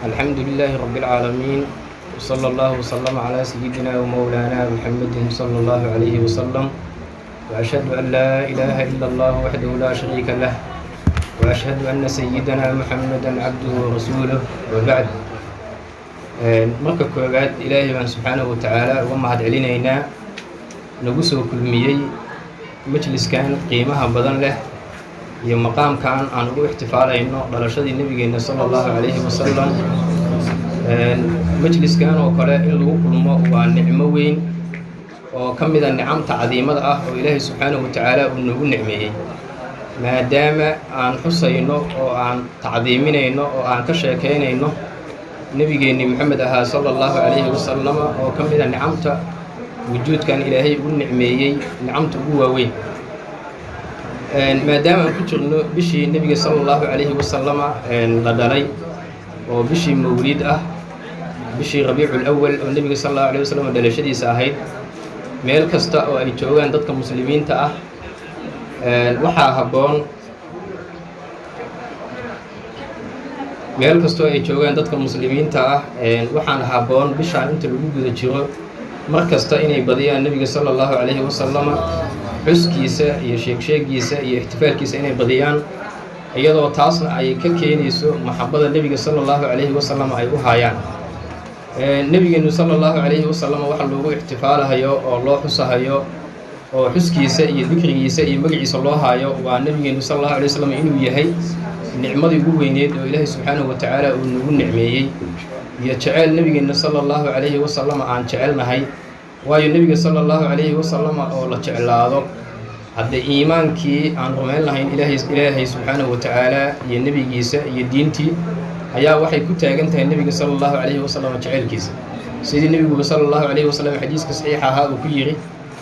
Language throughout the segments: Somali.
الحمد لله رب العالمين وصلى الله وسلم على سيدنا ومولانا محمد صلى الله عليه وسلم وأشهد أن لا إله إلا الله وحده لا شريك له وأشهد أن سيدنا محمدا عبده ورسوله وبعد marka koobaad ilaahay baan subxaanahu watacaala uga mahad celinaynaa nagu soo kulmiyey majliskan qiimaha badan leh iyo maqaamkan aan ugu ixtifaalayno dhalashadii nebigeenna sala allahu calayhi wasalam. majliskan oo kale in lagu kulmo waa nicmo weyn oo ka mida nicamta cadiimada ah oo ilaahay subxaanahu watacaala uu noogu nicmeeyey, maadaama aan xusayno oo aan tacdiiminayno oo aan ka sheekaynayno nebigeenni maxamed ahaa sala allahu calayhi wasalama oo ka mida nicamta wujuudkan ilaahay ugu nicmeeyey nicamta ugu waaweyn. maadaama aan ku jirno bishii nebiga sala allahu calayhi wasalama la dhalay oo bishii mawliid ah, bishii rabiicul awal oo nebiga sala allahu calayhi wasallam dhalashadiisa ahayd, meel kasta oo ay joogaan dadka muslimiinta ah waxaa habboon meel kastoo ay joogaan dadka muslimiinta ah waxaan habboon bishaan inta lagu guda jiro mar kasta inay badiyaan nebiga sala allahu calayhi wasalama, xuskiisa iyo sheegsheegiisa iyo ixtifaalkiisa inay badiyaan, iyadoo taasna ay ka keenayso maxabada nebiga sala allahu calayhi wasalama ay u haayaan. nebigeennu sala allahu calayhi wasalama waxa loogu ixtifaalahayo oo loo xusahayo oo xuskiisa iyo dikrigiisa iyo magaciisa loo haayo waa nebigeennu sala allahu calayhi wasallam inuu yahay nicmadii ugu weyneed oo ilaahay subxaanahu watacaala uu nagu nicmeeyey, iyo jeceyl nebigeenna sala allahu calayhi wasalama aan jecelnahay. waayo nebiga sala allahu calayhi wasalama oo la jeclaado haddee iimaankii aan rumayn lahayn ilaahay subxaanahu watacaala iyo nebigiisa iyo diintii ayaa waxay ku taagan tahay nebiga sala allahu calayhi wasalama jeceylkiisa, sidii nebiguba sala allahu calayhi wasalam xadiiska saxiixa ahaa uu ku yidhi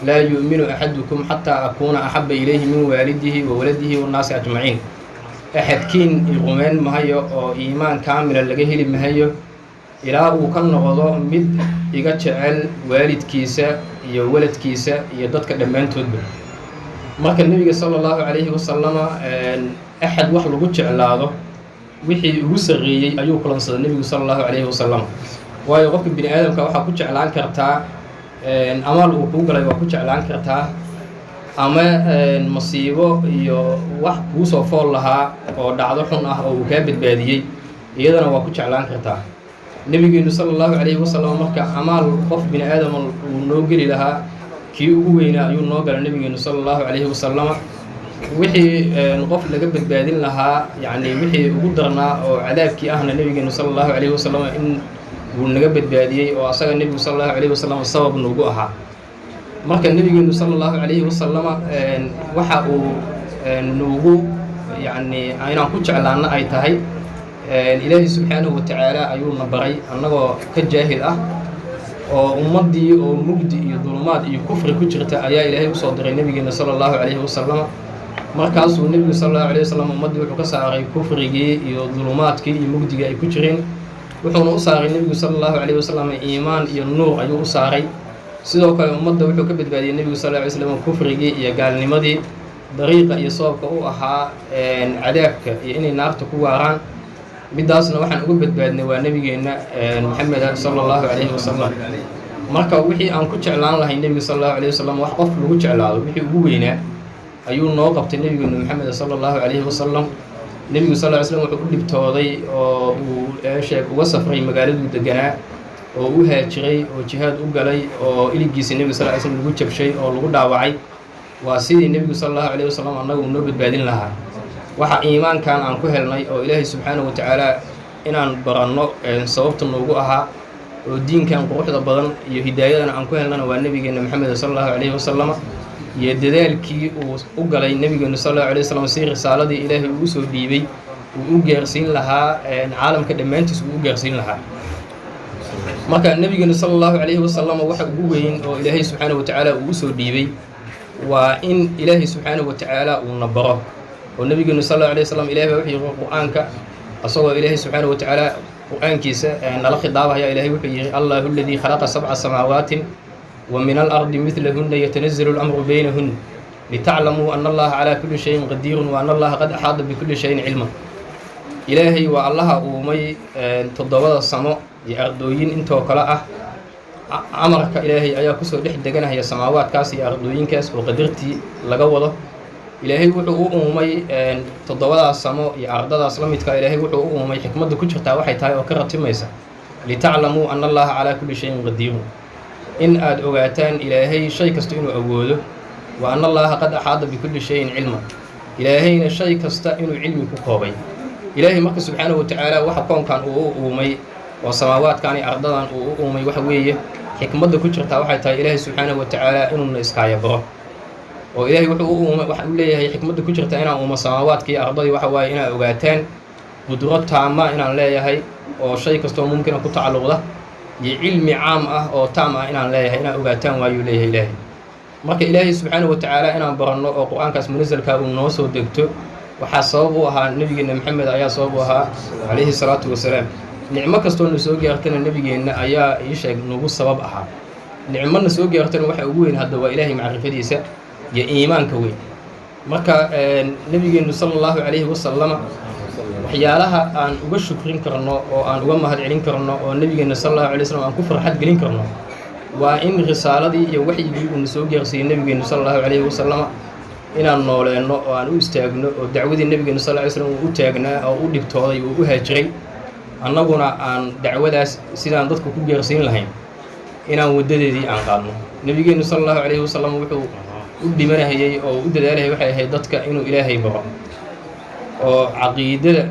laa yu'minu axadukum xataa akuuna axabba ilayhi min waalidihi wa waladihi wannaasi ajmaciin. axadkiin i rumayn mahayo oo iimaan kaamila laga heli mahayo ilaa uu ka noqdo mid iga jecel waalidkiisa iyo waladkiisa iyo dadka dhammaantoodba. marka nebiga sala allahu calayhi wasalama axad wax lagu jeclaado wixii ugu sarreeyey ayuu kulansaday nebigu sala allahu calayhi wasalam. waayo qofka bini aadamka waxaa ku jeclaan kartaa amaal uu kuu galay waa ku jeclaan kartaa, ama masiibo iyo wax kuu soo fool lahaa oo dhacdo xun ah oo uu kaa badbaadiyey iyadana waa ku jeclaan kartaa. nebigeennu sala allahu calayhi wasalam marka amaal qof bini aadama uu noo geli lahaa kii ugu weynaa ayuu noo gala nebigeennu sala allahu calayhi wasalama. wixii qof laga badbaadin lahaa yacni wixii ugu darnaa oo cadaabkii ahna nebigeennu sala allahu calayhi wasalama in wuu naga badbaadiyey oo asaga nebigu sala allahu calayhi wasalam sabab noogu ahaa. marka nebigeennu sala allahu calayhi wasalama waxa uu noogu yacni inaan ku jeclaanno ay tahay ilaahay subxaanahu watacaala ayuuna baray annagoo ka jaahil ah oo ummaddii oo mugdi iyo dulumaad iyo kufri ku jirta ayaa ilaahay usoo diray nebigeenna sala allahu calayhi wasalama. markaasuu nebigu sala allahu calayhi wasalam ummaddii wuxuu ka saaray kufrigii iyo dulumaadkii iyo mugdigii ay ku jireen, wuxuuna u saaray nebigu sala allahu calayhi wasalam iimaan iyo nuur ayuu u saaray. sidoo kale ummadda wuxuu ka badbaadiyey nebigu sal lla alay slam kufrigii iyo gaalnimadii dariiqa iyo sababka u ahaa cadaabka iyo inay naarta ku waaraan. middaasna waxaan uga badbaadnay waa nebigeenna maxameda sala allahu calayhi wasalam. marka wixii aan ku jeclaan lahay nebiga sala allahu calayhi wasalam wax qof lagu jeclaado wixii ugu weynaa ayuu noo qabtay nebigeenna maxameda sala allahu calayhi wasalam. nebigu sal lla ly slam wuxuu u dhibtooday oo uu uga safray magaaladuu deganaa oo u haajiray oo jihaad u galay oo iligiisa nebiga sal ly slm lagu jabshay oo lagu dhaawacay. waa sidii nebigu sala allahu calayhi wasalam annagu noo badbaadin lahaa. waxa iimaankan aan ku helnay oo ilaahay subxaanahu watacaala inaan baranno sababta noogu ahaa oo diinkan quruxda badan iyo hidaayadan aan ku helnana waa nebigeenna maxameda sala allahu calayhi wasalama, iyo dadaalkii uu u galay nebigeennu sala allahu calayhi wasalam si risaaladii ilaahay uu soo dhiibay uu u gaarsiin lahaa caalamka dhammaantiis uu u gaarsiin lahaa. marka nebigeennu sala allahu calayhi wasalama waxa ugu weyn oo ilaahay subxaanahu watacaala uu u soo dhiibay waa in ilaahay subxaanahu watacaala uuna baro. oo nebigeennu sal allahu alayh wasalam ilahay baa wuxuu yihi qur-aanka asagoo ilaahay subxaanahu watacaala qur-aankiisa nala khidaabahaya ilahay wuxuu yihi allahu aladii khalaqa sabca samaawaati wa min alardi midlahunna yatanazalu اlamru baynahun litaclamuu ana allaha calaa kulli shayin qadiirun wa ana allaha qad axaada bikulli shayin cilman. ilaahay waa allaha uumay toddobada samo iyo ardooyin intoo kale ah. amarka ilaahay ayaa kusoo dhex deganahaya samaawaadkaas iyo ardooyinkaas oo qadartii laga wado. ilaahay wuxuu u uumay toddobadaas samo iyo ardadaas la midka. ilaahay wuxuu u uumay xikmadda ku jirtaa waxay tahay oo ka ratimaysa litaclamuu ana allaha calaa kulli shayin qadiirun, in aad ogaataan ilaahay shay kasta inuu awoodo. wa ana allaha qad axaada bikulli shayin cilma, ilaahayna shay kasta inuu cilmi ku koobay. ilaahay marka subxaanahu watacaala waxa koonkan uu u uumay oo samaawaadkan iyo ardadan uu u uumay waxa weeye xikmadda ku jirtaa waxay tahay ilaahay subxaanahu watacaala inuuna iskaaya baro. oo ilaahay wuxuu u uumay waxa uu leeyahay xikmadda ku jirta inaan uumo samaawaadka iyo ardadii waxa waaye inaad ogaataan qudro taama inaan leeyahay oo shay kastoo mumkina ku tacalluqda, iyo cilmi caam ah oo taam ah inaan leeyahay inaad ogaataan waayuu leeyahay ilaahay. marka ilaahay subxaanahu watacaala inaan baranno oo qur-aankaas munasalkaa uu noo soo degto waxaa sabab u ahaa nebigeenna maxamed ayaa sabab u ahaa calayhi salaatu wasalaam. nicmo kastoo na soo gaartana nebigeenna ayaa ii sheeg nagu sabab ahaa. nicmo na soo gaartana waxa ugu weyn hadda waa ilaahay macrifadiisa iyo iimaanka weyn. marka nebigeennu sala allahu calayhi wasalama waxyaalaha aan uga shukrin karno oo aan uga mahad celin karno oo nebigeenna sala allahu alay wasalam aan ku farxad gelin karno waa in risaaladii iyo waxyigii uuna soo gaarsiiyey nebigeennu sala allahu calayhi wasalama inaan nooleenno oo aan u istaagno oo dacwadii nebigeennu sal ly slam uu u taagnaa oo u dhibtooday uu u haajiray, annaguna aan dacwadaas sidaan dadka ku gaarsiin lahayn inaan waddadeedii aan qaadno. nebigeennu sala allahu calayhi wasalam wuxuu u dhimanahayey oo u dadaalahayay waxay ahayd dadka inuu ilaahay baro oo caqiidada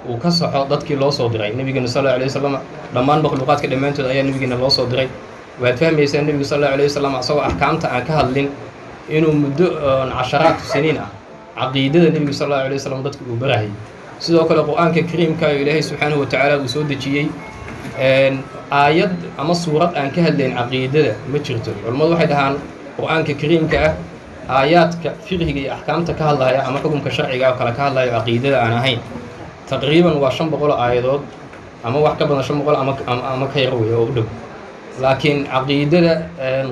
uu ka saxo dadkii loo soo diray. nebigeennu sal allahu alayh wasalam dhammaan makhluuqaadka dhammaantood ayaa nebigeenna loo soo diray. waad fahmaysaa nebigu sal allahu alayh wasalam asagoo axkaamta aan ka hadlin inuu muddo casharaat siniin ah caqiidada nebigu sal allahu alay wasalam dadka uu barahayay. sidoo kale qur-aanka kariimka oo ilaahay subxaanahu watacaala uu soo dejiyey aayad ama suurad aan ka hadlayn caqiidada ma jirto. culammadu waxay dhahaan qur-aanka kariimka ah aayaadka fiqhiga iyo axkaamta ka hadlaya ama xukunka sharciga oo kale ka hadlayo caqiidada aan ahayn taqriiban waa 500 aayadood ama wax ka badan 500 ama ka yar wey oo u dhow. laakiin caqiidada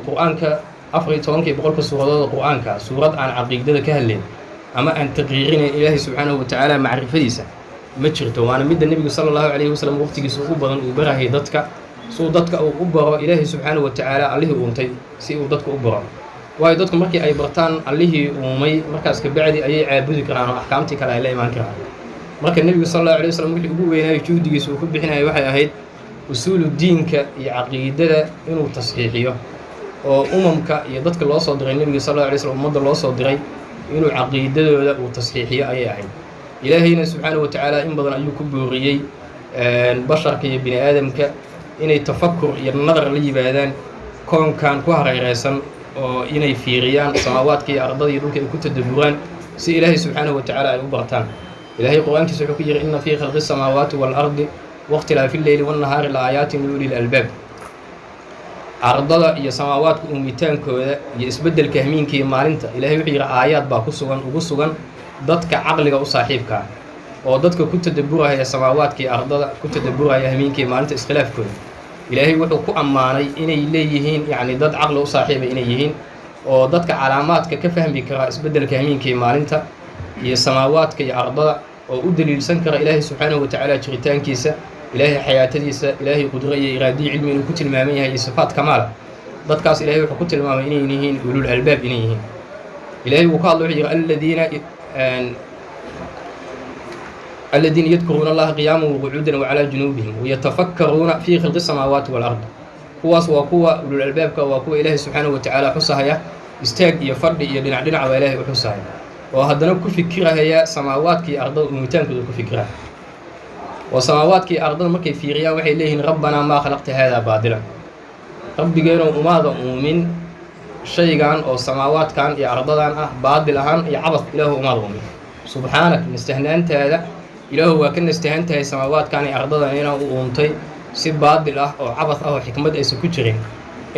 qur-aanka 14 boqolka suuradooda qur-aanka suurad aan caqiidada ka hadlayn ama aan taqriirinayn ilaahay subxaanahu watacaala macrifadiisa ma jirto. waana midda nebigu sala allahu calayhi wasalam waqtigiisa ugu badan uu barahayay dadka suu dadka uu u baro ilaahay subxaanahu watacaala allihii uuntay si uu dadka u baro. waayo dadku markii ay bartaan allihii uumay markaas kabacdi ayay caabudi karaan oo axkaamtii kale ay la imaan karaan. marka nebigu sala allahu alayh wasalam wixii ugu weynaayo juhdigiisa uu ku bixinaya waxay ahayd usuulu diinka iyo caqiidada inuu tasxiixiyo oo umamka iyo dadka loo soo diray nebiga sal alla alay slam ummadda loo soo diray inuu caqiidadooda uu tasxiixiyo ayay ahayd. ilaahayna subxaanahu watacaala in badan ayuu ku booriyey basharka iyo bini aadamka inay tafakur iyo nadar la yimaadaan koonkan ku hareereysan oo inay fiiriyaan samaawaadka iyo ardadii dhulka ay ku tadabburaan si ilaahay subxaanahu watacaala ay u bartaan. ilaahay qur-aankiisa wuxuu ku yidhi inna fii khalqi samaawaati waalardi wakhtilaafi lleyli wannahaari la aayaatin liuli lalbaab. ardada iyo samaawaadka uumitaankooda iyo isbeddelka hamiinka iyo maalinta ilaahay wuxuu yidhi aayaad baa ugu sugan dadka caqliga u saaxiibkaa oo dadka ku tadabburaya samaawaadka iyo ardada ku tadabburaya hamiinka iyo maalinta iskhilaafkooda. ilaahay wuxuu ku ammaanay inay leeyihiin yacni dad caqli u saaxiiba inay yihiin oo dadka calaamaadka ka fahmi kara isbeddelka hamiinka iyo maalinta iyo samaawaadka iyo ardada oo u daliilsan kara ilaahay subxaanahu watacaala jiritaankiisa, ilaahay xayaatadiisa, ilaahay qudro iyo iraadiyi cilmi inuu ku tilmaaman yahay iyo sifaat kamaala. dadkaas ilaahay wuxuu ku tilmaamay inay yihiin ulul albaab inay yihiin. ilaahay wuu ka hadla wuxuu yidhi aladiina yadkuruuna allaha qiyaaman waqucuudan wacalaa junuubihim wayatafakkaruuna fii khalqi samaawaati walard. kuwaas waa kuwa ulul albaabka, waa kuwa ilaahay subxaanahu watacaala xusahaya istaag iyo fadhi iyo dhinac dhinac baa ilaahay u xusahaya oo haddana ku fikirahaya samaawaadka iyo ardada uumitaankooda ku fikiraya. oo samaawaadka iyo ardada markay fiiriyaan waxay leeyihiin rabbanaa maa khalaqta haadaa baadilan, rabbigeenu umaada uumin shaygan oo samaawaadkan iyo ardadan ah baadil ahaan iyo cabad ilaahu umaada uumin. subxaanak nastahnaantaada ilaahu waa ka nastahan tahay samaawaadkan iyo ardadan inaa u uuntay si baadil ah oo cabad ah oo xikmad aysan ku jirin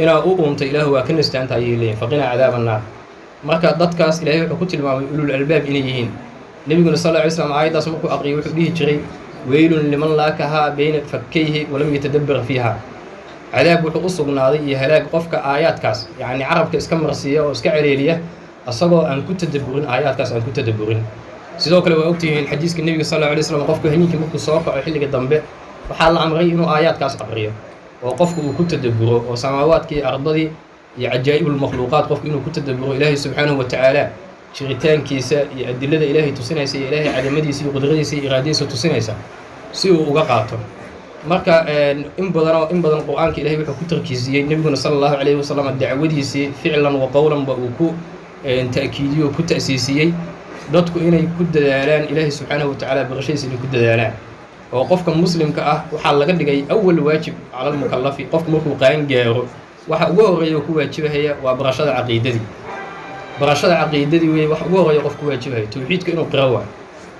inaa u uuntay ilaahu waa ka nastahan tahay ayay leeyihin faqinaa cadaaba annaar. marka dadkaas ilaahay wuxuu ku tilmaamay ulul albaab inay yihiin. nebiguna sal alla alay slam aayaddaas markuu aqriyay wuxuu dhihi jiray weylun liman laakahaa bayna fakkayhi walam yatadabbara fiiha. cadaab wuxuu u sugnaaday iyo halaag qofka aayaadkaas yacni carabka iska marsiiya oo iska celeeliya asagoo aan ku tadabburin aayaadkaas aan ku tadabburin. sidoo kale waa ogtihiin xadiiska nebiga sal alla alay slam qofku habeenkii markuu soo kaco xilliga dambe waxaa la amray inuu aayaadkaas aqriyo oo qofku uu ku tadabburo oo samaawaadkii ardadii iyo cajaa'ibulmakhluuqaat qofku inuu ku tadabburo ilaahay subxaanahu wa tacaala jiritaankiisa iyo adilada ilaahay tusinaysa iyo ilaahay cadamadiisa iyo qudradiisa iyo iraadadiisa tusinaysa si uu uga qaato. marka in badan qur-aanka ilahay wuxuu ku tarkiisiyey nebiguna sala allahu calayhi wasalam dacwadiisii ficlan wa qowlanba uu ku ta'kiidiyo ku ta'siisiyey dadku inay ku dadaalaan ilaahay subxaanahu wa tacaala barashadiisa inay ku dadaalaan oo qofka muslimka ah waxaa laga dhigay awal waajib cala almukallafi qofku markuu qaan gaaro waxa ugu horreeya oo ku waajibahaya waa barashada caqiidadii weye wax ugu horreeya qof ku waajibahaya tawxiidka inuu qiro waa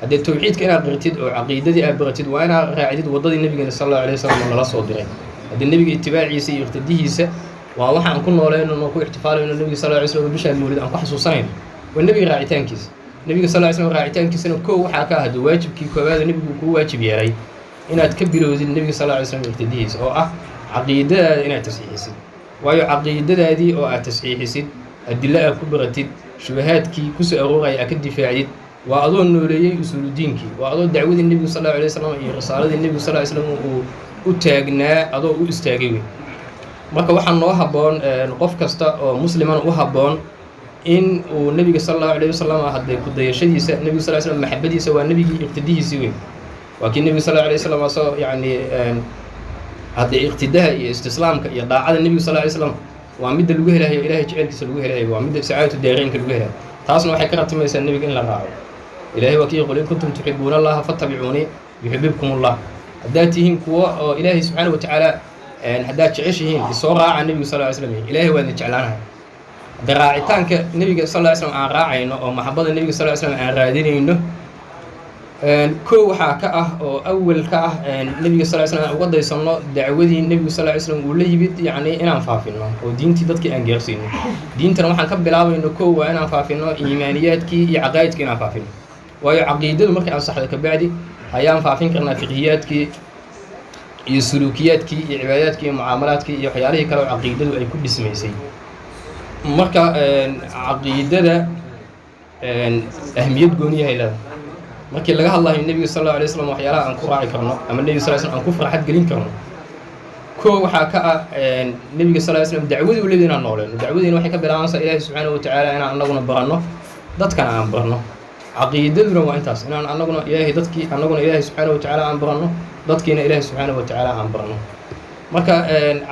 haddee tawxiidka inaad qirtid oo caqiidadii aad baratid waa inaad raacidid waddadii nebigeena sal allahu alayh wasalam oo nala soo diray haddii nebiga itibaaciisa iyo iqtadihiisa waa waxaan ku noolayno oo ku ixtifaalayno nebiga sal alla alay slam bishaa mawlid aan ku xasuusanayno waa nebiga raacitaankiisa nebiga sal lla ly slam raacitaankiisana kow waxaa ka ahda waajibkii koowaada nebigu kuu waajib yeelay inaad ka bilowdid nebiga sal alla alay slam iqtadihiisa oo ah caqiidadaada inaad tasxiixisid waayo caqiidadaadii oo aad tasxiixisid adilo aad ku baratid shubahaadkii kusoo arooraya aad ka difaacdid waa adoo nooleeyey usuuludiinkii waa adoo dacwadii nebigu sal allahu alay wasalam iyo risaaladii nebigu sal ly slam uu u taagnaa adoo u istaagay wey. marka waxaa noo habboon qof kasta oo muslimana u habboon in uu nebiga sal allahu alayh wasalam hadday ku dayashadiisa nebigu sal ly slam maxabadiisa waa nebigii iqtidihiisii wey waa kii nebigu sal allahu alay wasalam asoo yacni haddee iqtidaha iyo istislaamka iyo daacada nebigu sal ly slam waa midda lagu helahayo ilahay jecelkiisa lagu helahayo waa midda sacaadatu daareynka lagu helayo taasna waxay ka ratimaysaa nebiga in la raaco ilahay waa kii qul in kuntum tuxibuuna allaha fattabicuunii yuxibibkum allah haddaad tihiin kuwa oo ilaahay subxaana wa tacaala haddaad jeceshihiin isoo raaca nebigu sal ly slam ilahay waadna jeclaanahay hadda raacitaanka nebiga sal ly slam aan raacayno oo maxabada nebiga sal ly slam aan raadinayno kow waxaa ka ah oo awal ka ah nebiga sal ly slam aan uga daysanno dacwadii nebigu sal ly slam uu la yimid yacni inaan faafino oo diintii dadkii aan gaarsiino diintana waxaan ka bilaabayno kow waa inaan faafino iimaaniyaadkii iyo caqaa'idkii inaan faafino waayo caqiidadu markay ansaxda kabacdi ayaan faafin karnaa fiqhiyaadkii iyo suluukiyaadkii iyo cibaadaadkii iyo mucaamalaadkii iyo waxyaalihii kale oo caqiidadu ay ku dhismaysay. marka caqiidada ahmiyad gooniyahay leedahay markii laga hadlayo nebiga sal allahu alay slam waxyaalaha aan ku raaci karno ama nebiga sal slam aan ku farxad gelin karno kow waxaa ka ah nebiga sal ly slam dacwadii u leedahay inaan nooleyno dacwadiina waxay ka bilaabanaysaa ilaahay subxaanahu wa tacaala inaan annaguna baranno dadkana aan barno caqiidaduna waa intaas inaan annaguna ilaahay subxaanahu wa tacaala aan baranno dadkiina ilaahay subxaanahu wa tacaala aan baranno. marka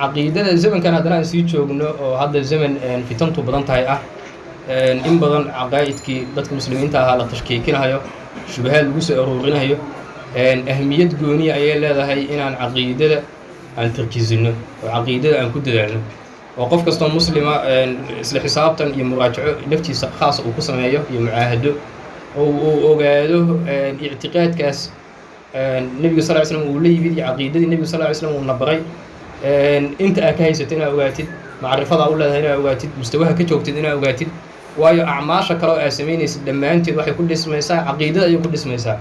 caqiidada zamankan haddana aan sii joogno oo hadda zaman fitantu badan tahay ah in badan caqaa'idkii dadka muslimiinta ahaa la tashkiikinahayo shubahaad lagu soo aroorinayo ahmiyad gooniya ayay leedahay inaan caqiidada aan tarkiisino oo caqiidada aan ku dadaalno oo qof kastoo muslima isla xisaabtan iyo muraajaco naftiisa khaasa uu ku sameeyo iyo mucaahado oo uu ogaado ictiqaadkaas nebiga sal ly slam uu la yimid iyo caqiidadii nebiga sal ly slam uu na baray inta aad ka haysato inaad ogaatid macrifadaa u leedahay inaad ogaatid mustawaha ka joogtid inaad ogaatid waayo acmaasha kale oo aad samaynaysid dhammaanteed waxay ku dhismaysaa caqiidada ayay ku dhismaysaa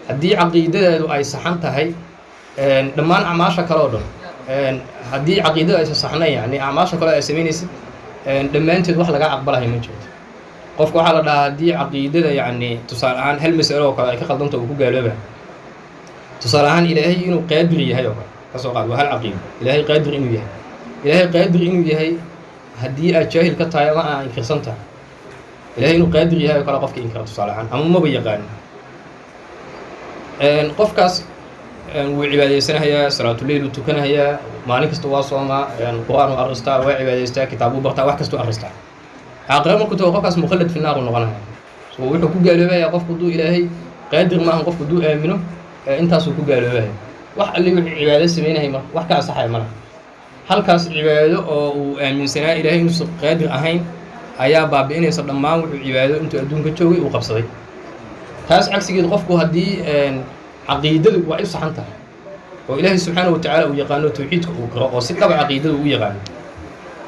haddii caqiidadaadu ay saxan tahay dhammaan acmaasha kale oo dhan haddii caqiidada aysa saxnayn yani acmaasha kale aad samaynaysid dhammaanteed wax laga aqbalahay ma jirto qofka waxaa la dhahaa haddii caqiidada yacni tusaale ahaan hal masalo oo kale ay ka khaldanta uu ku gaalooba tusaale ahaan ilaahay inuu qaadir yahay oo kale kasoo qaad waa hal caqiido ilaahay qaadir inuu yahay haddii aad jaahil ka tahay ama aa inkirsan tahay ilaahay inuu qaadir yahay oo kale qofka inkira tusaale ahaan ama maba yaqaanin qofkaas wuu cibaadaysanahayaa salaatuleyl uu tukanahayaa maalin kasta waa soomaa qur-aan u akhristaa waa cibaadaystaa kitaabuu bartaa wax kastuu akhristaa caaqiro markuu tago qofkaas mukhallad fi naar u noqonaya so wuxuu ku gaaloobayaa qofku hadduu ilaahay qaadir maahan qofku hadduu aamino intaasuu ku gaaloobaya wax alli wuxuu cibaado samaynahay marka wax ka asaxaya ma laha halkaas cibaado oo uu aaminsanaa ilaahay inuusan qaadir ahayn ayaa baabi'inaysa dhammaan wuxuu cibaado intuu adduunka joogay uu qabsaday taas cagsigeed qofku haddii caqiidadu waa u saxan tahay oo ilaahay subxaanahu wa tacaala uu yaqaano tawxiidka uu qiro oo si dhaba caqiidada uu yaqaano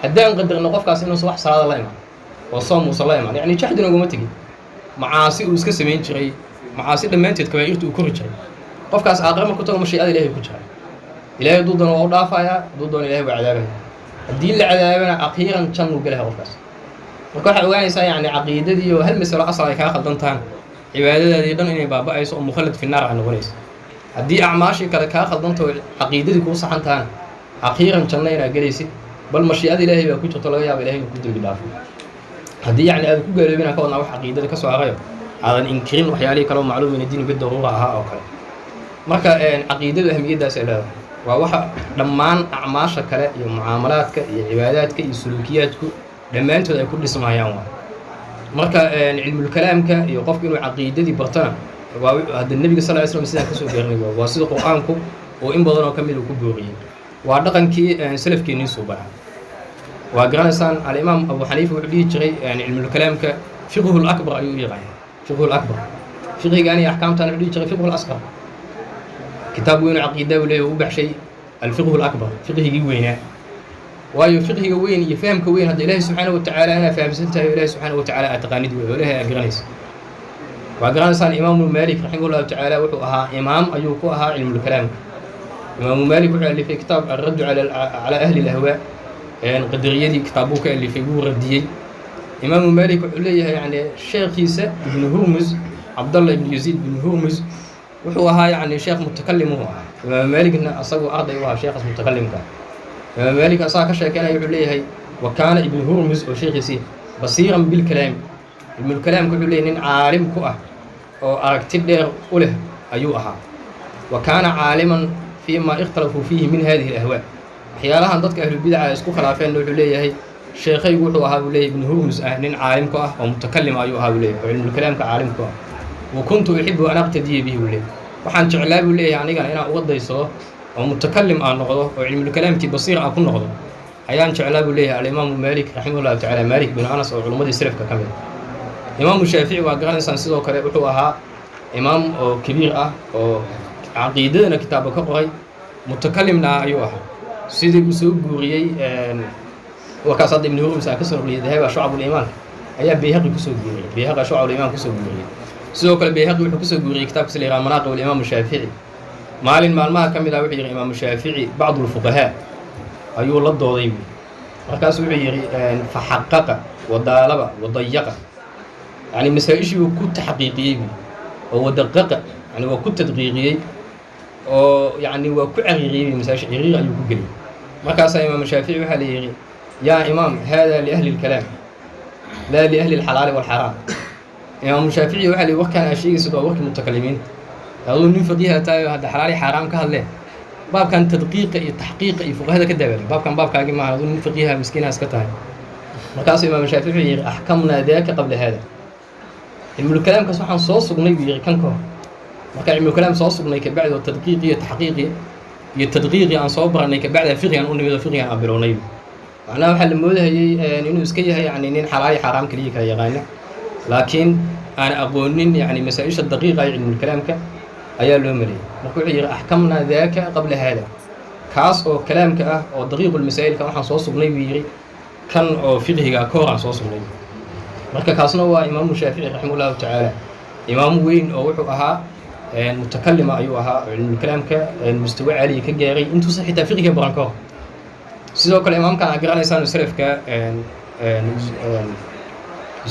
haddaan qadarno qofkaas inuusan wax salaada la iman oo soom uusan la iman yacni jaxdina ugama tegin macaasi uu iska samayn jiray macaasi dhammaanteed kabaa'irta uu kori jiray qofkaas caaqiro marku tago mashiicada ilahay ku jira ilahay hadduu doono waa u dhaafayaa hadduu doono ilahay waa cadaabaya haddii la cadaabana akhiiran jannuu gelahay qofkaas marka waxaa ogaanaysaa yacni caqiidadii oo hal masalo asal ay kaa khaldan tahan cibaadadaadii dhan inay baaba'ayso oo mukhallad fi naar ay noqonayso haddii acmaashii kale kaa khaldanto caqiidadii kuu saxan tahana akhiiran janno inaad gelaysid bal mashiicada ilaahay baa ku jirto laga yaaba ilahay ku dembi dhaafo haddii yacni aad ku gaaloobin aan ka wadnaa wax caqiidada ka soo harayo aadan inkirin waxyaalihii kaleo macluum min addiini bidaruura ahaa oo kale marka caqiidadu ahmiyaddaas ay leedahay waa waxa dhammaan acmaasha kale iyo mucaamalaadka iyo cibaadaadka iyo suluukiyaadku dhammaantood ay ku dhismayaan waa marka cilmulkalaamka iyo qofku inuu caqiidadii bartana waa hadda nebiga sal ly slam sidaan kasoo gaarnay waa sida qur-aanku oo in badan oo ka mid uu ku booriyey waa dhaqankii salafkeennii suubanaa waa garanaysaan alimaam abu xaniifa wuxuu dhihi jiray cilmulkalaamka fiqhu lakbar ayuu u yaqaana fiqhu lakbar fiqhigaan iyo axkaamtaan wuxuu dhihi jiray fiqhu lasqar kitaab weyn oo caqiida uu leeyahay u baxshay alfiqhu lakbar fiqhigii weynaa waayo fiqhiga weyn iyo fahamka weyn hadda ilaahay subxaanahu watacaala inaa fahamsan tahay o ilaahay subxaanahu watacaala aad taqaanid wey oo ilahay aad garanaysa waa garanaysaan imaamu maalik raximah llahu tacaala wuxuu ahaa imaam ayuu ku ahaa cilmulkalaamka imaamu maalik wuxuu alifay kitaab alraddu calaa ahli lahwaa qadariyadii kitaabbuu ka alifay wuu radiyey imaamu maalik wuxuu leeyahay yani sheekhiisa ibnu hurmus cabdallah ibnu yaziid ibnu hurmus wuxuu ahaa yani sheekh mutakalim uu ahaa imaamu maalikna asagoo arday u ahaa sheekhaas mutakalimka imaamu maalik asaga ka sheekeynaya wuxuu leeyahay wa kaana ibnu hurmus oo sheekhiisii basiiran bilkalaami cilmulkalaamka wuxuu leeyahay nin caalim ku ah oo aragti dheer u leh ayuu ahaa wa kaana caaliman fii ma ikhtalafuu fiihi min hadihi alahwaa waxyaalahan dadka ahlubidaca ay isku khilaafeenna wuxuu leeyahay sheekhaygu wuxuu ahaa buu leeyahay ibnu hurmus ah nin caalim ku ah oo mutakalim ayuu ahaa buu leeyahay oo cilmulkalaamka caalim ku ah wa kuntu uxibu an aqtadiya bihi buu leeyahay waxaan jeclaa buu leeyahay anigana inaan uga daysado oo mutakalim aan noqdo oo cilmulkalaamkii basiir aan ku noqdo ayaan jeclaa buu leeyahay alimaamu maalik raximahullahu tacaala maalik binu anas oo culummadii salafka ka mid imaamu shaafici waa garanaysaan sidoo kale wuxuu ahaa imaam oo kabiir ah oo caqiidadana kitaabka ka qoray mutakalimna ayuu ahaa sidii uu soo guuriyey wakaas hadda ibnu hurmus aan ka soo noqliyay dahaba shucabuliimaan ayaa bayhaqi kusoo guuriyey bayhaqa shucabuliimaan kusoo guuriyey sidoo kale bayhaqi wuxuu kusoo guuriyey kitaabkiisa la yihahdo manaaqib alimaamu shaafici maalin maalmaha ka mid ah wuxuu yidhi imaamu shaafici bacdu lfuqahaa ayuu la dooday buui markaas wuxuu yidhi faxaqaqa wadaalaba wadayaqa yani masaa-ishii uu ku taxqiiqiyey buui oo wadaqaqa yani waa ku tadqiiqiyey oo yani waa ku cariiriyey masaa-ish ciriir ayuu ku geliyey markaasaa imaamu shaafici waxaa la yidhi yaa imaam hada liahli اlkalaam laa liahli اlxalaali wاlxaraam imaamu shaafici waxa la yidhi warkaan aa sheegaysid waa warkii mutakalimiinta aduu nin faqiiha tahay oo hadda xalaali xaaraam ka hadlee baabkan tadqiiqa iyo taxqiiqa iyo fuqahada ka daawala baabkan baabkaagi maaha aduu nin faqiiha miskiinhaas ka tahay markaasuu imaamu shaafici wuxuu yidhi axkamnaa daaka qabla hada cilmulkalaamkaas waxaan soo sugnay buu yidhi kan ka hor marka cilmulkalaam soo sugnay kabacdi oo tadqiiqi iyo taxqiiqi iyo tadqiiqii aan soo baranay kabacdi fiqigan u nimid oo fiqigan aan bilownay macnaha waxaa la moodahayey inuu iska yahay yani nin xalaali xaaraam kaliya kala yaqaana laakiin aan aqoonin yani masaa-isha daqiiqa iyo cilmulkalaamka ayaa loo mariyey marka wuxuu yidhi axkamnaa daaka qabla haada kaas oo kalaamka ah oo daqiiqulmasaa'ilka waxaan soo sugnay buu yidhi kan oo fiqhiga ka hor aan soo sugnay marka kaasna waa imaamu shaafici raximah llahu tacaala imaam weyn oo wuxuu ahaa mutakalima ayuu ahaa oo cilmulkalaamka mustawa caaliya ka gaaray intuusan xitaa fiqhiga baran ka hor sidoo kale imaamkan aad garanaysaan salafka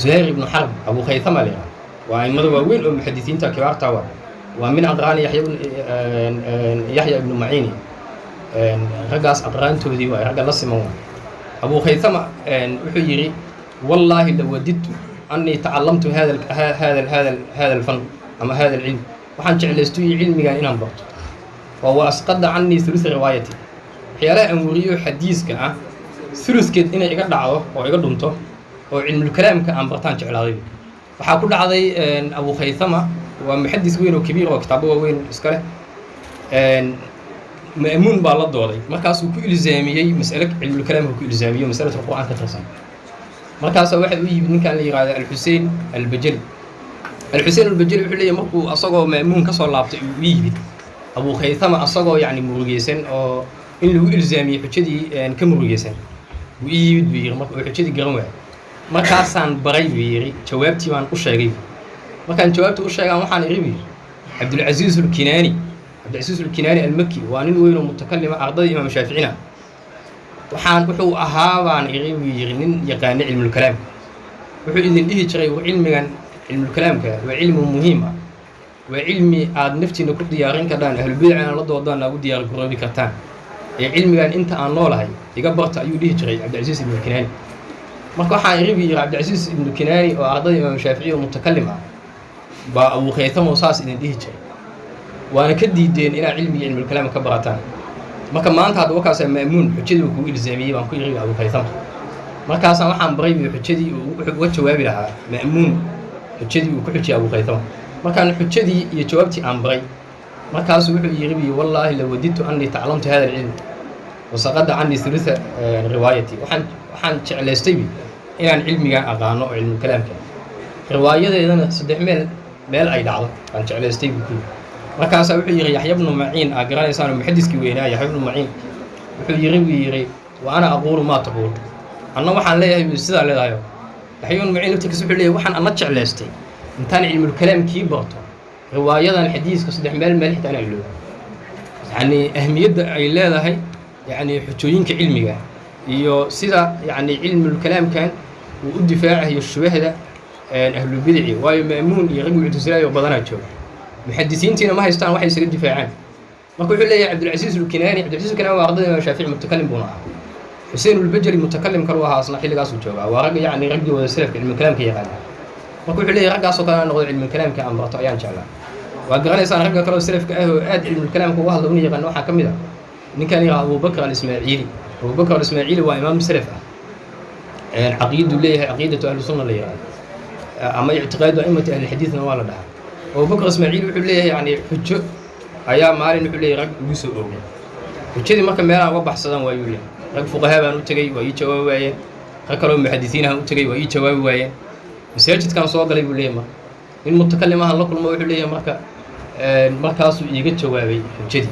zuhayr ibnu xarb abu khaythama la yidhaha waa aimada waaweyn oo muxadisiinta kibaarta waa min aqraani yaxya ibnu maciini raggaas aqraantoodii waay ragga la siman waay abu khaythama wuxuu yidhi wallaahi lawadidtu annii tacallamtu hada alfan ama hada alcilm waxaan jeclaystuyi cilmigan inaan barto oo wa asqada cannii hulusa riwaayati waxyaalaha aan weriyo xadiiska ah huluskeed inay iga dhacdo oo iga dhunto oo cilmulkalaamka aan bartaan jeclaaday waxaa ku dhacday abu khaythama waa muxadis weyn oo kabiir oo kitaabo waaweyn iska leh ma'muun baa la dooday markaasuu ku ilzaamiyey mas'ale cilmulkalaamka ku ilzaamiyo masalatu qur'aan ka tirsan markaasaa waxay u yimid ninkaan la yihahdo alxusein albajali alxusein albajali wuxuu leeyahy markuu asagoo ma'muun ka soo laabtay uu u yimid abu khaythama asagoo yacni murugeysan oo in lagu ilzaamiyey xujadii ka murugeysan buu ii yimid buu yidhi marka uu xujadii garan waayay markaasaan baray buu yidhi jawaabtii baan u sheegay markaan jawaabta u sheegaan waxaan iri buu yidhi cabdulcasiis alkinaani almaki waa nin weyn oo mutakalima ardada imaam shaaficina wuxuu ahaa baan iri buu yidhi nin yaqaana cilmulkalaam wuxuu idin dhihi jiray cilmigan علم الكلام وعلم مهم وعلمي عاد نفتي نكون ديارين كدان أهل البدع أنا لضوا ضنا وديار قرابي كتان علمي كان أنت عن نور هاي يقبرت أيوديه جري عبد العزيز بن الكناني ما كان حيربي عبد العزيز بن الكناني وأعضاء الإمام الشافعي ومتكلم أبو خيثم وصاص إن ديه جري وأنا كدي دين إلى علم الكلام كبرتان ما كان ما أنت هذا وكاس مأمون حجدي وكوي الزامية ما كوي يربي أبو خيثم ما كان سامح عن بريبي حجدي وجوابي لها مأمون حجدي وكحجي أبو خيثم ما كان حجدي يجوابتي عن بري ما كان سوحي يربي والله لو وددت أني تعلمت هذا العلم وسقط عني ثلث روايتي وحن شعلستيبي إن علمي أقانو علم الكلام كان رواية إذا صدق مال أي دعوة كان شعلستيبي كله ما كان سوحي يحيى بن معين أقرأ إنسان محدث كوينا يحيى بن معين وحي يربي وأنا أقول ما تقول أنا وحن ليه بالسيد على ذايو يحيى بن معين تكسب ليه وحن أنا شعلستي إن كان علم الكلام كي برضه رواية الحديث كصدق مال أنا أقوله يعني أهمية أي لا هاي يعني حجوينك علمي iyo sida yani cilmi kalam kan uu difaacayo shubaahada ahlu bidci waayo maamuun iyo rag muctasilay oo badan jooga muhaddisiintiina ma haystaan waxay isaga difaacaan marka wuxuu leeyahay Abdul Aziz al-Kinani waa ardayda Shaafici mutakallim buu ahaa Hussein al-Bajali mutakallim kale waa asna xilligaas uu jooga waa rag yani rag wada salafka cilmi kalamka yaqaan marka wuxuu leeyahay raggaas oo kale noqdo cilmi kalamka aan barto ayaan jeclaa waa garanaysan ragga kale oo salafka ah oo aad cilmi kalamka uga hadlo inay yaqaan waxa kamid ah ninkan yaa Abu Bakr al-Ismaaciili أبو بكر الإسماعيلي وإمام سلف عقيدة ليه عقيدة أهل السنة اللي يعني أما اعتقاد أئمة أهل الحديث نوال ده أبو بكر الإسماعيلي وحول ليه يعني حجة أيام مالين وحول ليه رق يوسف أوجي وكذي ما كان بيلا وبح صدام ويولي رق فقهاء بانو تجي ويجوا وياه ركلوا محدثين هم تجي ويجوا وياه مساجد كان صواب قليل ولا ما المتكلم الله كل ما وحول ليه ما كاسو يجت جوابي حجتي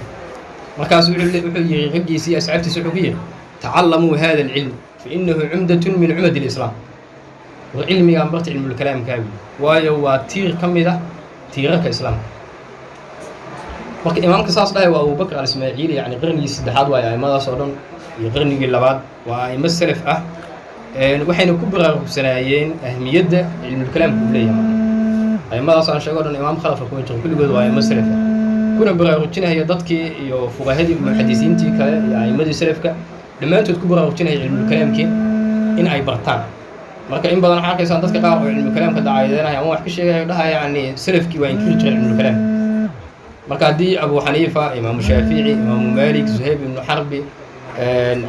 ما كاسو وحول يغجي أسعبت سحوكية تعلموا هذا العلم فإنه عمدة من عمد الإسلام وعلمي أمرت علم الكلام كامل ويو تير كمدة تيرك إسلام وقت إمام قصاص له وأبو بكر الإسماعيلي يعني قرني سدحاد ويا ماذا صارون يقرني باللباد وإمام السلف وحين كبر سنايين أهمية علم الكلام كلية أي ماذا صار شغلون إمام خلف كون كل جزء وإمام السلف كنا براروجنا هي ضدك يو فقهاء المحدثين تيك يعني مدرسة سلفك لما أنتوا تكبروا وجهنا علم الكلام كين إن أي برتان مركا إن بدنا حاجة سان ضدك قارئ علم الكلام كذا عايزنا يعني ما وحكي شيء ده يعني سلفك وين كل علم الكلام مركا دي أبو حنيفة إمام الشافعي إمام مالك زهير بن حرب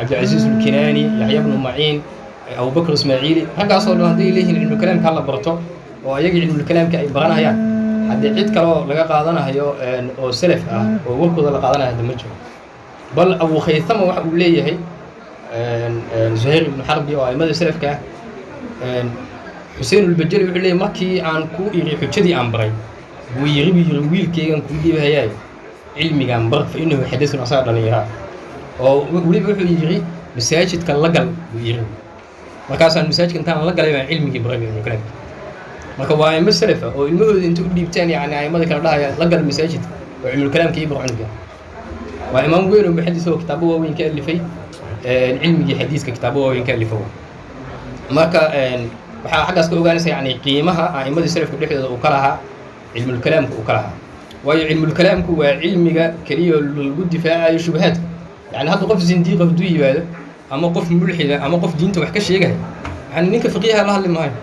عبد العزيز الكناني يحيى بن معين أبو بكر إسماعيلي هكذا صار هذه ليه علم الكلام كله برتو ويجي علم الكلام كأي برنا يعني حد عيد كلو لقى قاضنا هيو أو سلف أو وكذا لقى قاضنا هذا مجهول بل أبو خيثم وحول ليه هي زهير بن حرب وإمام سلف كه حسين البجلي وحول ليه مكي عن كو يري حجدي عن بري ويربي يرويل كي عن كو دي بهاي علمي عن بر فإنه حدث أصار لنيها أو ولي بيحول يجري مساجد كان لقل ويربي مكاسن مساجد كان لقل يعني علمي بري من الكلام marka waa ay masrafa oo ilmahooda inta u dhiibtaan yani aymada kala dhahay la gal masaajid oo cilmi kalaamka iyo quraanka waa imaam weyn oo muhaddis oo kitaabo weyn ka alifay cilmiga xadiiska kitaabo weyn ka alifay marka waxa xagaas ka ogaanaysa yani qiimaha aymada salafka dhexdooda uu kala ahaa cilmi kalaamka uu kala ahaa waayo cilmi kalaamku waa cilmiga kaliya lagu difaacayo shubahaadka yani hadda qof zindiiq ah duu yimaado ama qof mulxida ama qof diinta wax ka sheegay yani ninka fiqiiha la hadli maayo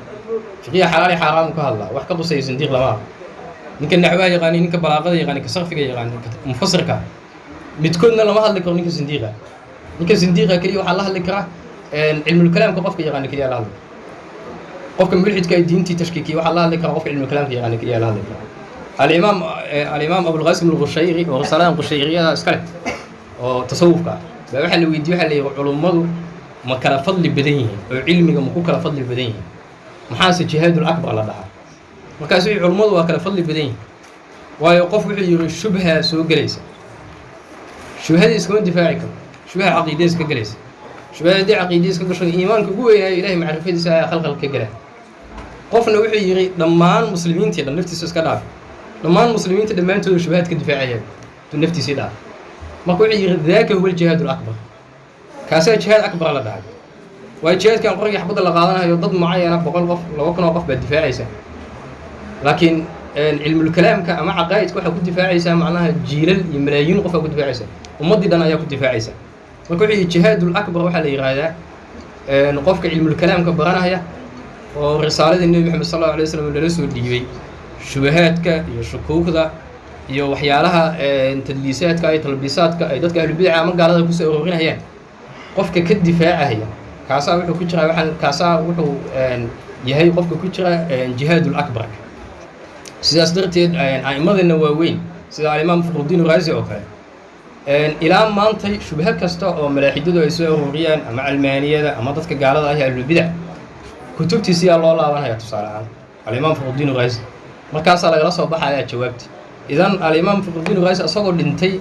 فقيه حلال حرام كهلا وحكبوا سي صنديق لما نك النحوه يغاني نك بلاغه يغاني كصرف يغاني مفسر كا متكون لما هلك نك صنديقه نك صنديقه كلي waxa la hadli kara cilmi kalaamka qofka yaqaan kaliya la hadli qofka mulxidka diinti tashkiiki waxa la hadli kara qofka cilmi kalaamka yaqaan kaliya la hadli kara الامام ابو القاسم القشيري ورسالان قشيريه iskale oo tasawufka waxa la weydiyo waxa la culimadu ma kala fadli badan yihiin oo cilmiga ma ku kala fadli badan yihiin محاس الجهاد الأكبر لها وكاسوي علماء وكلا فضل بدين ويوقف وحي الشبهة سوق جليس شبهة إسكون دفاعكم شبهة عقيدة إسك جليس شبهة دي عقيدة إسك قشر إيمانك قوي يا إلهي معرفة سا خلق الكجلة قفنا وحي لما المسلمين تيجي نفتي سكداف لما المسلمين تدمن تو شبهات كدفاعية تنفتي سيدا ما كوي ذاك هو الجهاد الأكبر كاسة جهاد أكبر لها والجهاد كان قرية حبض اللي قادنا يضد معي أنا بقول قف لو كنا وقف بالدفاع يسا لكن علم الكلام كأما عقائد كوحة كنت دفاعيسا معناها جيلال ملايين قفا كنت دفاعيسا ومضي دانا أيا كنت دفاعيسا وكل الجهاد الأكبر وحا ليغادا نقفك علم الكلام كبرانا هي ورسالة النبي محمد صلى الله عليه وسلم اللي رسول ديبي شبهاتك يا شكوكدا يا وحيالها تدليساتك أي تلبيساتك أي دادك أهل البدع ما قال هذا كوسا أوروغين هي قفك كالدفاع هي كاسا وحو كجرا وحن كاسا وحو يهي قفك كجرا جهاد الأكبر sidaas darteed a'imadana waaweyn sida imaam Fakhruddin Raazi oo kale ilaa maantay shubha kasta oo malaaxidadu ay soo ururiyaan ama almaaniyada ama dadka gaalada ah ee bid'a kutubtiisa loo laabanaya tusaalahan imaam Fakhruddin Raazi markaas laga soo baxaya jawaabti idan imaam Fakhruddin Raazi asagoo dhintay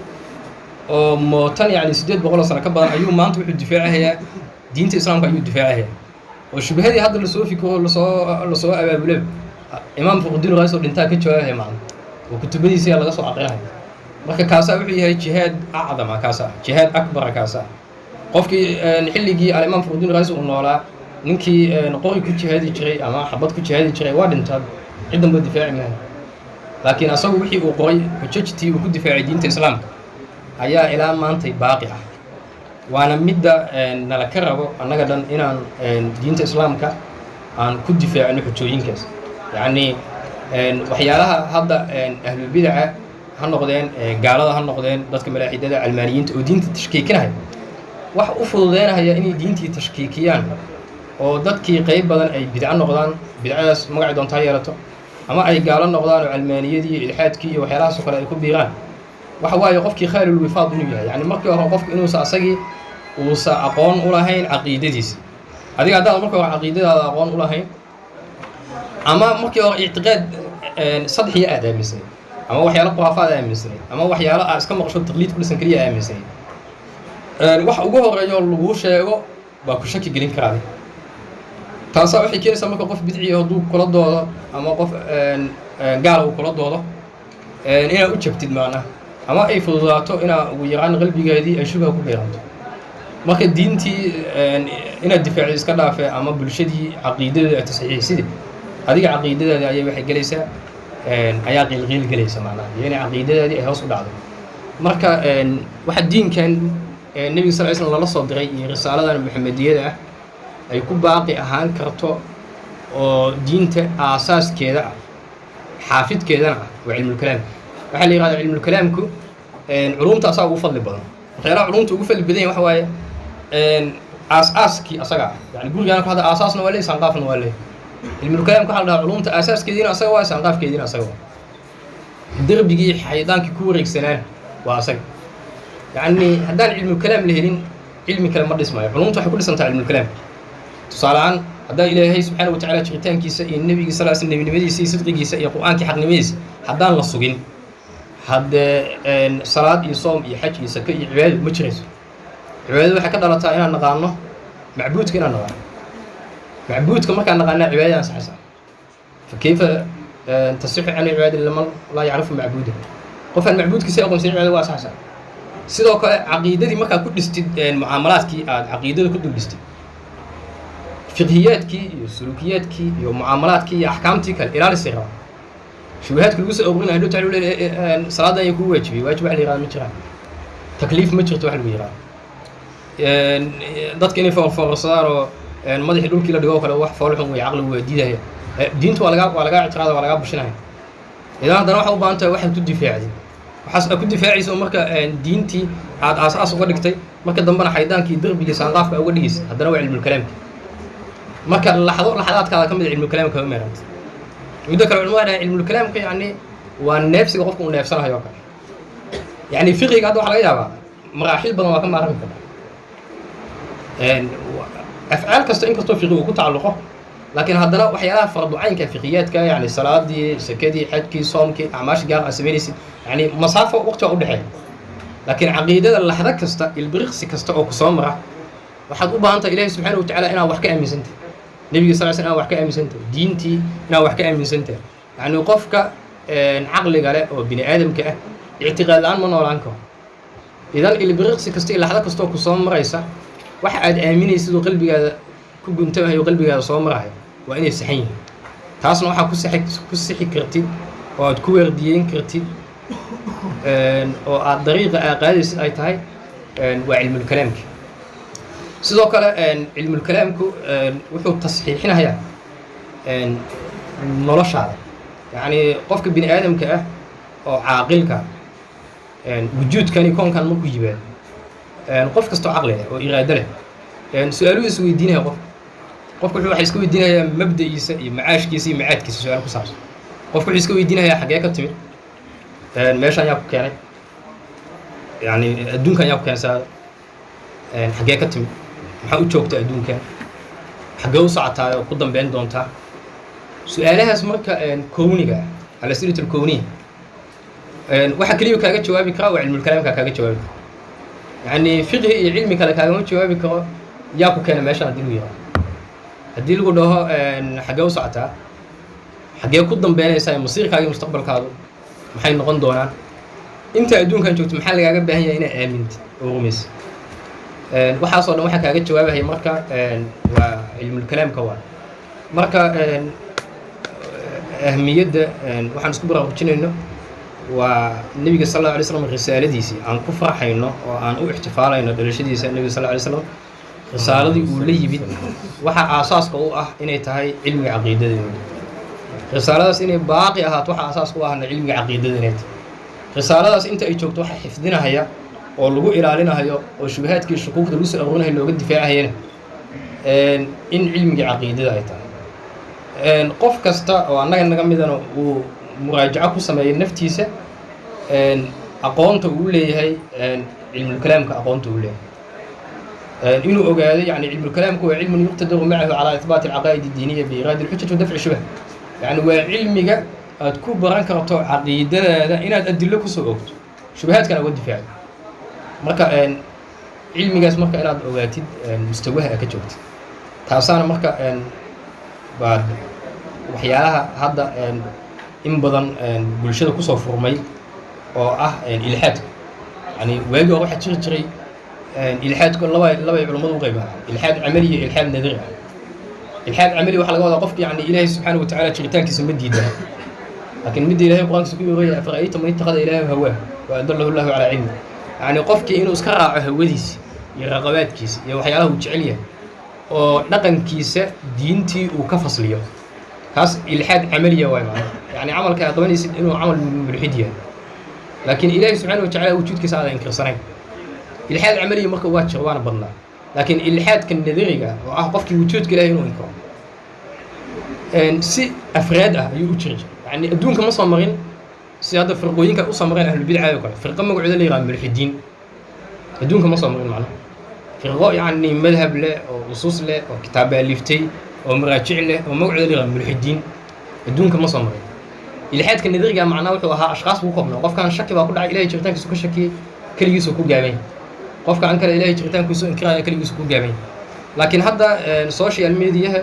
oo mootan yani 800 sano ka badan ayuu maanta wuxuu difaacayaa diinta islaamka ayuu difaacayaa oo shubhadii hadda la soo fikiro la soo abaabulay إمام فخردين رئيس الإنتاج كجواه معنا وكتبه سيا لقى سو عقلها مركا كاسا وحي هي جهاد أعظم كاسا جهاد أكبر كاسا قفك نحل جي على إمام فخردين رئيس النولا نكى نقول كجهاد يجري أما حبط كجهاد يجري وادن تاب عندهم بالدفاع منه لكن أصلا وحي وقوي وتشتي وكل دفاع دين الإسلام هيا إلى ما أنت باقية وأنا مدة نلكره أنا قدر إن دين الإسلام كا عن كل دفاع نحجوين كاس يعني waxyaalaha hadda ahlul bid'a ha noqdeen gaalada ha noqdeen dadka malaaxidada almaaniyiinta oo diinta tashkiikinaya wax u fududeynaya inay diintii tashkiikiyaan oo dadkii qayb badan ay bid'a noqdaan bid'adaas magac doonta yeelato ama ay gaalo noqdaan oo almaaniyadii ilhaadkii iyo waxyaalahaas kale ay ku biiraan waxa waaye qofkii khaalul wifaad inuu yahay yani markii hore qofku inuu asagii uu aqoon u lahayn aqeedadiisa adiga hadda markii hore aqeedadaada aqoon u lahayn أما مركي اعتقاد صدحي آمنسني أما وحياة خرافات آمنسني أما وحياة أسكان مقصود تقليد كل سنكرية آمنسني وح وجوه رجال لغوش يجوا باكوشك جرين كرادي تاسع وحكي كير سمك قف بدعي هدو كل الدولة أما قف قالوا كل الدولة إنا أتشبتد معنا أما أي فضلاته إنا ويران قلبي جدي أشوفها كبيرة مركي دينتي إنا الدفاع إسكان في أما بالشدي عقيدة التصحيح سيدي هذه عقيدة هذه waxay galaysaa ayaa qilqil galaysa macnaha yani aqeedadaadi ay hoos u dhacdo marka waxa diinkan nabiga sallallahu alayhi wasallam la soo diray iyo risaalada muhammadiyada ay ku baaqi ahaan karto oo diinta asaaskeeda xaafidkeedana waa cilmul kalaam waxa la yiraahdaa cilmul kalaamku culumta asaga ugu fadli badan waxyaalaha culumta ugu fadli badan waxa waaye asaaski asaga yani gurigaan ku hada asaasna waa leeyahay sanqaafna waa leeyahay علم الكلام كحل علوم أساس كدينا أسوأ سنقاف كدينا أسوأ دربيجي حيدان كوريك سنان وأسق يعني هذا علم الكلام لهين علم الكلام مرة اسمه علوم تحكي كل سنة علم الكلام صالحان هذا إلهي سبحانه وتعالى شريتان كيس النبي صلى الله عليه وسلم النبي صدق كيس القرآن كحق نميز هذا للصقين هذا صلاة يصوم يحج يسكي عبادة مجرس عبادة حكى الله تعالى نقانه معبود كنا نقانه معبودك ما كان نقلنا عبادة صحيحة فكيف تصح عن العبادة لما لا يعرف معبوده قف المعبود كسي أقوم سير عبادة صحيحة سيدوك عقيدة دي ما كان كل معاملات كي عقيدة كل بستي فقهيات كي سلوكيات كي معاملات كي أحكامتي كالإرادة السيرة شبهات كل جزء أبغينا هدو تعلو صلاة يكون واجب على الإرادة مجرى تكليف مجرى توحل ويرا ضد كني فور صار مدح دول كلا دغو كلا wax foolxun way aqli weydiidaya diintu waa laga ictiraad waa laga bushinahay idan hadana waxa u baahan tahay waxaad ku difaacday waxaas ku difaacayso marka diintii aad asaas uga dhigtay marka dambana xaydaankii darbiga sanqaafka uga dhigaysa hadana waa cilmul kalaam marka laxadaadka kamid cilmul kalaam ka meerant midda kale culimada cilmul kalaamka yani waa neefsiga qofku uu neefsanayo kale yani fiqiga hadda waxa laga yaabaa maraaxil badan waa ka maarmi kara أفعال كستين كستو فقه وكتعلقه لكن هذا وحياة فرض عين كفقهيات يعني الصلاة دي سكدي حجكي صومكي أعماش جار أسميريسي يعني مسافة وقت أقول حاجة لكن عقيدة اللحظة كستا البرخس كستا أو كسامرة وحد أبا أنت إلهي سبحانه وتعالى أنا وحكي أمي سنتي نبي صلى الله عليه وسلم وحكي أمي سنتي دينتي أنا وحكي أمي سنتي يعني وقفك عقل قال أو بني آدم كأ اعتقاد عن من ورانك إذا البرخس كستا اللحظة كستا أو كسامرة يسا واحد آمين يسدو قلبي هذا كنت هي قلبي هذا صوم راهي وإني سحين taasna waxaa ku sixi kartid oo aad ku waardiyeyn kartid oo aad dariiqa qaadaysid ay tahay waa cilmulkalaamki. sidoo kale cilmulkalaamku wuxuu tasxiixinayaa noloshaada, yacni qofka bini aadamka ah oo caaqilka wujuudkani koonkan markuu yimaado qof kastoo caqli leh oo iraado leh su-aaluu is weydiinaya qofka waxa iska weydiinayaa mabda'iisa iyo macaashkiisa iyo macaadkiisa su-aal ku saabsan. qofka wuxuu iska weydiinayaa xaggee ka timid, meeshaan yaa ku keenay, yani adduunkan yaa ku keenay saada, xaggee ka timid, maxaa u joogta adduunkan, xaggee u socotaa oo ku dambeyn doontaa. su-aalahaas marka kowniga ah al-as'ilatu al-kowniya waxa keliya kaaga jawaabi kara waa cilmulkalaamka kaaga jawaabi kara. yani fiqhi iyo cilmi kale kaagama jawaabi karo yaa ku keena meeshaan haddii lagu yaqaano. haddii lagu dhaho xaggee u socotaa, xaggee ku dambeynaysaa, masiirkaaga iyo mustaqbalkaadu maxay noqon doonaan, inta adduunkan joogto maxaa lagaaga baahan yahay inaad aamintid oo rumaysid. waxaasoo dhan waxaa kaaga jawaabahaya marka waa cilmulkalaamka waa marka ahmiyadda waxaan isku baraarujinayno waa nebiga sal alla alay slam risaaladiisii aan ku farxayno oo aan u ixtifaalayno dhalashadiisa nebiga sal alay slam. risaaladii uu la yimid waxaa aasaaska u ah inay tahay cilmiga caqiidadeena. risaaladaas inay baaqi ahaato waxaa aasaaska u ahna cilmiga caqiidada inay tahay. risaaladaas inta ay joogto waxaa xifdinahaya oo lagu ilaalinahayo oo shubahaadkii shukuuqda lagu soo aruurinayo looga difaacayana in cilmiga caqiidada ay tahay. qof kasta oo annaga naga midana uu muraajaco ku sameeyo naftiisa aqoonta uu leeyahay cilmulkalaamka aqoonta uu leeyahay inuu ogaado yani cilmulkalaamku waa cilmun yuqtadaru macahu calaa ihbaati alcaqaa'id addiiniya biiraadi alxujaj wa dafci shubah. yani waa cilmiga aad ku baran karto caqiidadaada inaad adillo kusoo ogto shubahaadkana uga difaacdo. marka cilmigaas marka inaad ogaatid mustawaha ka joogtid taasaana marka baad waxyaalaha hadda in badan bulshada kusoo furmay oo ah ilxaadka. yani waagi hore waxaa jiri jiray ilxaadku labay culammadu u qaybaan ilxaad camali iyo ilxaad nadari ah. ilxaad camali waxaa laga wadaa qofka yani ilaahay subxaana watacaala jiritaankiisa ma diidana, laakiin midda ilahay qur-aankiisa ku yooraya afara'ayta man ittakhada ilaaha hawaa wa adallahu llahu calaa cilmi. yani qofkii inuu iska raaco hawadiisa iyo raqabaadkiisa iyo waxyaalaha uu jecel yahay oo dhaqankiisa diintii uu ka fasliyo, kaas ilxaad camaliya waay macna. yani camalka aad qabanaysid inuu camal mulxid yahay laakiin ilaahay subxaana watacaala wujuudkiisa aadan inkirsanayn. ilxaad camaliya marka waa jir waana badnaa, laakiin ilxaadka nadariga oo ah qofkii wujuudka ilahay inuu inkiro si afraad ah ayuu u jiri jiray. yani adduunka ma soo marin si hadda firqooyinka u soo mareen ahlulbidca oo kale. firqo magacooda la yihahdo mulxidiin adduunka ma soo marin macna. firqo yani madhab leh oo usuus leh oo kitaab aliftay oo maraajic leh oo magacooda la yihahdo mulxidiin adduunka ma soo marin. ilxaadka nadariga macnaa wuxuu ahaa ashkhaas buu koobnaa. qofkan shaki baa ku dhacay ilahay jiritaankiisu ka shakiyey keligiisu ku gaabay, qofka an kale ilahay jiritaankiisu inkiraya keligiisu ku gaabay. laakiin hadda social mediaha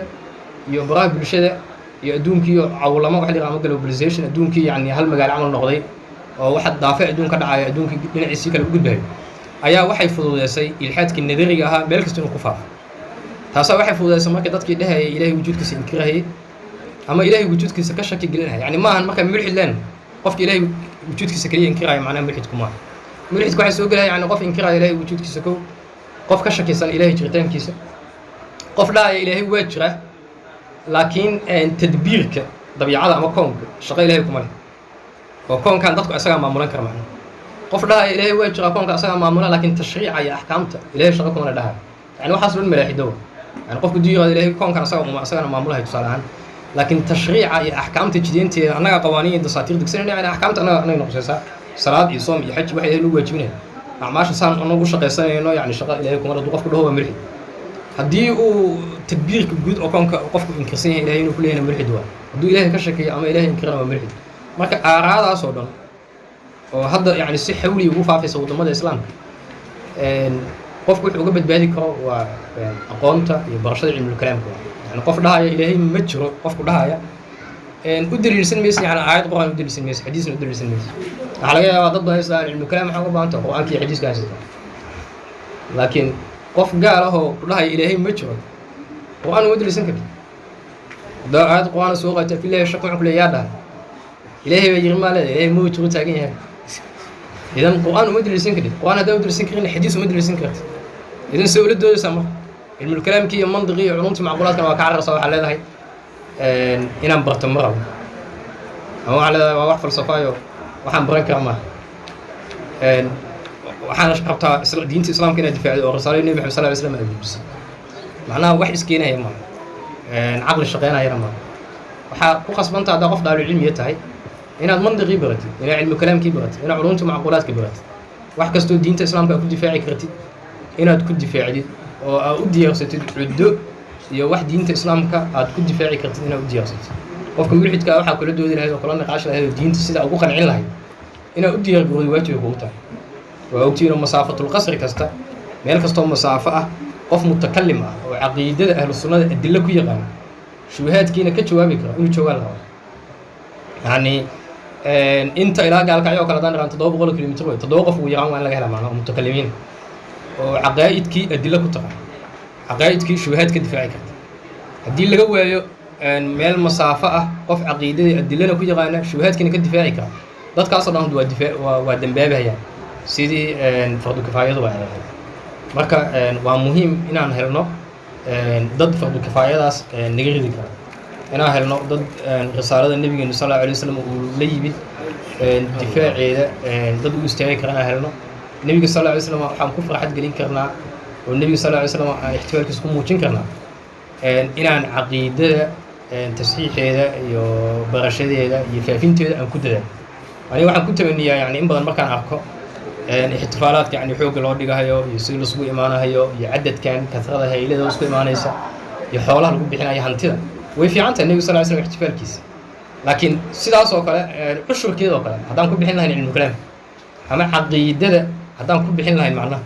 iyo baraha bulshada iyo adduunkiiyo cawlamo waxa la yihahdo globalization adduunkii yani hal magaalo camal noqday oo waxa daafay adduun ka dhacaya adduunkii dhinaciisii kale u gudbayo ayaa waxay fududeysay ilxaadkii nadariga ahaa meel kasta inuu ku faafo. taasaa waxay fududeysay marka dadkii dhahayay ilaahay wujuudkiisa inkirahayay ama ilaahay wujuudkiisa ka shaki gelinaya. yani ma ahan marka mulxid leen qofka ilaahay wujuudkiisa keliya inkiraya macnaha mulxidku maaha. mulxidku waxaa soo gelaya yani qof inkiraya ilaahay wujuudkiisa kow, qof ka shakisan ilaahay jiritaankiisa, qof dhahaya ilaahay waa jira laakiin tadbiirka dabiicada ama koonka shaqo ilaahay kuma leh oo koonkan dadku isagaa maamulan kara macnaha. qof dhahaya ilaahay waa jira koonka isagaa maamula laakiin tashriica iyo axkaamta ilaahay shaqo kuma le dhahaya. yani waxaas dhan malaaxido yani qofku duu yirahdo ilaahay koonkan isagana maamulahay tusaale ahaan, laakiin tashriica iyo axkaamta jideynteeda annaga qawaaniin iyo dasaatiir degsanayna yani axkaamta annaga noqosaysaa salaad iyo soom iyo xaj waxa ilaahay lagu waajibinaya acmaasha saan anagu shaqaysanayno yani shaqo ilaahay kuma le qofku dhaho waa mulxid. haddii uu tadbiirka guud oo koonka qofku inkirsan yahay ilahay inuu ku leeyahay mulxid waa, hadduu ilaahay ka shakiyo ama ilaahay inkirana waa mulxid. marka aaraadaas oo dhan oo hadda yani si xawli ugu faafaysa waddamada islaamka qofku wuxuu uga badbaadi karo waa aqoonta iyo barashada cilmulkalaamka. yani qof dhahaya ilaahay ma jiro qofku dhahaya u daliilsan maysa yani aayad qur-aan u daliilsan maysa xadiisna u daliilsan maysa. waxaa laga yaabaa dad badan islaan cilmulkalaam waxaa uga baahanta qur-aanka iyo xadiiska haysata, laakiin qof gaal ahoo ku dhahaya ilaahay ma jiro qur-aan uma daliilsan karti ده آيات القرآن سوقة في الله شق كل ياده إلهي بيجري ما له إلهي مو تقول تاجين إذا القرآن مدري سنكر القرآن ده مدري سنكر الحديث مدري سنكر إذا سؤال الدول سما علم الكلام كي منطقي علومتي معقولات كانوا كعرّ صواح على هذا هاي إنا برتمرة هو على واحد فلسفايو وحن بركة ما وحنا شقبتها دين الإسلام كنا دفاع الرسالة النبي محمد صلى الله عليه وسلم أبيس معناه واحد سكينة هي ما عقل الشقينا هي ما وخاص بنت هذا قف دار العلم يتاعي هنا منطقي برتي هنا علم الكلام كي برتي هنا علومتي معقولات كبرتي واحد كستو دين الإسلام كان دفاعي كرتي هنا تكون دفاعي وأودي يرسل عدو يا واحد دين الإسلام كان دفاعي كرتي هنا أودي يرسل وفكم يلحد كأوحى كل دول هذا وكلنا نقاش هذا الدين تسيد أو قن علاه هنا أودي يرجع روايته يقولها وأوتينا مسافة القصر كستا ميل كستو مسافة قف متكلم وعقيدة أهل السنة الدلة كوي غان شبهات كينا كجوابك إنه جوالها يعني أنت إلى قال كأيو كلا دان ران تدوب غلو كلمة تروي تدوقف ويران وأنا لقيها معنا متكلمين وعقائد كي الدلة كتقع عقائد كي شبهات كدفاعي كت الدلة جوا ميل مسافة قف عقيدة الدلة كوي غان شبهات كينا كدفاعي كت ضد كاصل عند الدفاع والدنبابة يعني سيدي فرض كفاية ضوء marka waa muhiim inaan helno dad fardu kifaayadaas nagiridi kara inaan helno dad risaalada nabigeena sallallahu alayhi wasallam uu la yimid difaaceeda dad u istaagay karana helno nabiga sallallahu alayhi wasallam waxaan ku farxad gelin karnaa oo nabiga sallallahu alayhi wasallam aan ihtimaalkiisa ku muujin karnaa inaan caqiidada tasxiixeeda iyo barashadeeda iyo faafinteeda aan ku dadaalo aniga waxaan ku tabaniyaa yani in badan markaan arko احتفالات يعني حوق لو دغايو يسيل اسكو imaanahayo iyo cadadkan kasrada heylada isku imaanaysa iyo xoolaha lagu bixinayo hantida way fiicanta nabi sallallahu alayhi wasallam ihtifaalkiisa laakiin sidaas oo kale cushurkeeda oo kale hadaan ku bixin lahayn cilmi kalaam ama caqiidada hadaan ku bixin lahayn macnaha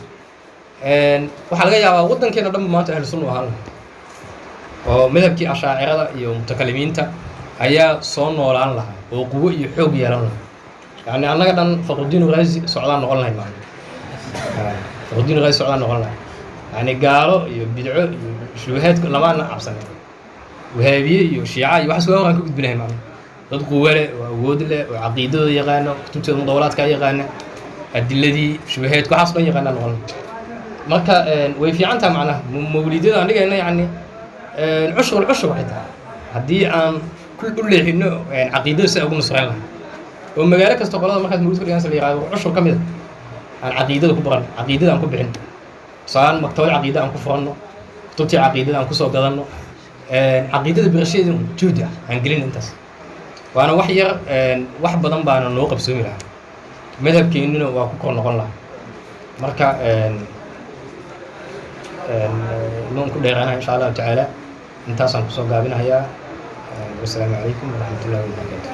waxa laga yaabaa wadankeena dhan maanta ahlu sunna ahaan oo madhabkii ashaacirada iyo mutakalimiinta ayaa soo noolaan lahaa oo quwo iyo xoog yeelan lahaa يعني أنا قدر فقدين الرئيس سعودان نقول لهم يعني فقدين الرئيس سعودان نقول لهم يعني قالوا يبدعوا شبهات كل ما أنا عبسنا وهابي وشيعة يحسوا عن كل بنهم يعني ضد قوة وودلة وعقيدة يغنى كتبت المدورات كا يغنى الدلة دي شبهات كل حصل يغنى نقول مركا وفي عنتها معنا مولدين أنا يعني العشر وحدها هدي عن كل إنه يعني عقيدة سأقوم نصرها ومجالك استقلال ما كانت موجودة في الناس اللي يقالوا عشر كم يد عن عقيدة كبرى عقيدة عن كبرين صار مكتوب عقيدة عن كفرنا كتبت عقيدة عن كسر قدرنا عقيدة برشيد جودة عن قلين انتس وأنا وحير واحد بدن بعنا نوقف سميرة مذهب كأنه وكوكر نقولنا مركا نوم كل رأنا إن شاء الله تعالى انتصر كسر قابنا هيا والسلام عليكم ورحمة الله وبركاته